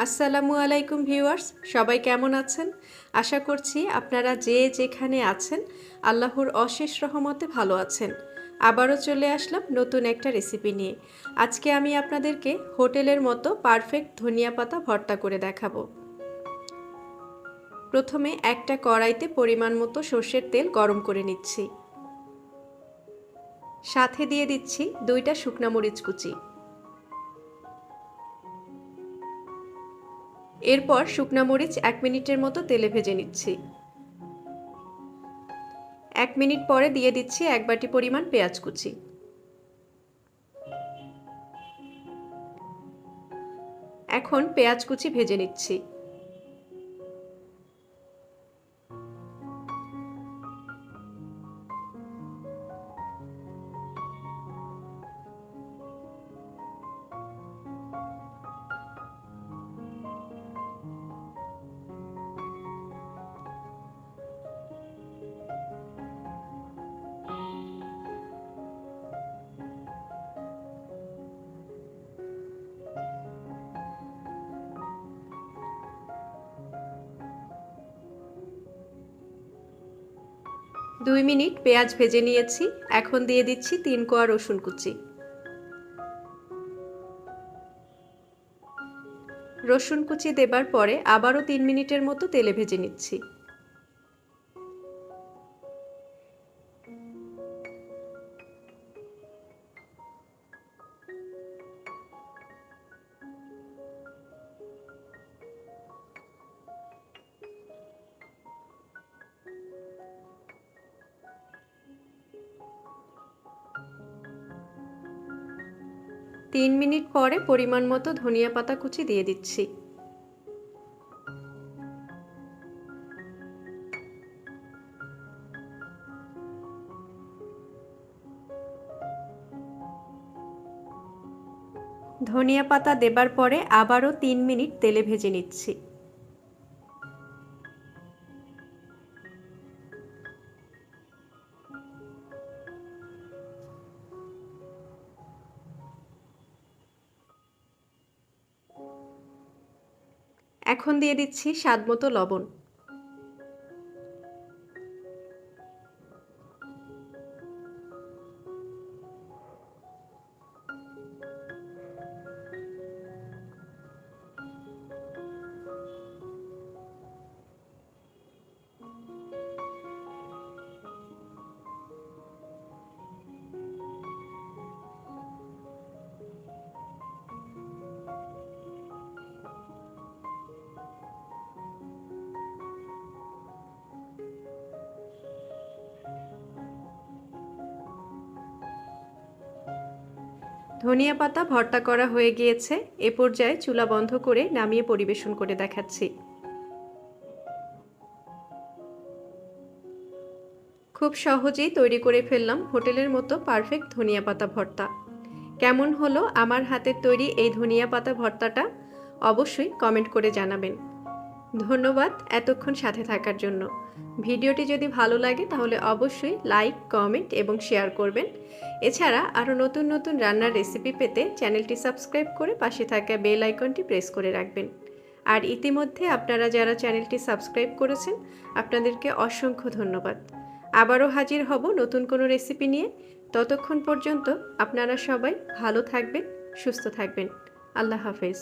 আসসালামু আলাইকুম ভিউয়ার্স, সবাই কেমন আছেন? আশা করছি আপনারা যে যেখানে আছেন আল্লাহর অশেষ রহমতে ভালো আছেন। আবারও চলে আসলাম নতুন একটা রেসিপি নিয়ে। আজকে আমি আপনাদেরকে হোটেলের মতো পারফেক্ট ধনিয়া পাতা ভর্তা করে দেখাবো। প্রথমে একটা কড়াইতে পরিমাণ মতো সর্ষের তেল গরম করে নিচ্ছি। সাথে দিয়ে দিচ্ছি 2টা শুকনা মরিচ কুচি। এরপর শুকনা মরিচ 1 মিনিটের মতো তেলে ভেজে নিচ্ছি। 1 মিনিট পরে দিয়ে দিচ্ছি 1 বাটি পরিমাণ পেঁয়াজ কুচি। এখন পেঁয়াজ কুচি ভেজে নিচ্ছি। দুই মিনিট পেঁয়াজ ভেজে নিয়েছি। এখন দিয়ে দিচ্ছি 3 কোয়া রসুন কুচি। রসুন কুচি দেবার পরে আবারও 3 মিনিটের মতো তেলে ভেজে নিচ্ছি। তিন মিনিট পরে পরিমাণ মতো ধনিয়া পাতা কুচি দিয়ে দিচ্ছি। ধনিয়া পাতা দেবার পরে আবারও 3 মিনিট তেলে ভেজে নিচ্ছি। এখন দিয়ে দিচ্ছি স্বাদমতো লবণ। ধনিয়া পাতা ভর্তা করা হয়ে গিয়েছে। এ পর্যায়ে চুলা বন্ধ করে নামিয়ে পরিবেশন করে দেখাচ্ছি। খুব সহজেই তৈরি করে ফেললাম হোটেলের মতো পারফেক্ট ধনিয়া পাতা ভর্তা। কেমন হলো আমার হাতের তৈরি এই ধনিয়া পাতা ভর্তাটা অবশ্যই কমেন্ট করে জানাবেন। ধন্যবাদ এতক্ষণ সাথে থাকার জন্য। ভিডিওটি যদি ভালো লাগে তাহলে অবশ্যই লাইক, কমেন্ট এবং শেয়ার করবেন। এছাড়া আরও নতুন নতুন রান্নার রেসিপি পেতে চ্যানেলটি সাবস্ক্রাইব করে পাশে থাকা বেল আইকনটি প্রেস করে রাখবেন। আর ইতিমধ্যে আপনারা যারা চ্যানেলটি সাবস্ক্রাইব করেছেন আপনাদেরকে অসংখ্য ধন্যবাদ। আবারও হাজির হব নতুন কোনো রেসিপি নিয়ে। ততক্ষণ পর্যন্ত আপনারা সবাই ভালো থাকবেন, সুস্থ থাকবেন। আল্লাহ হাফেজ।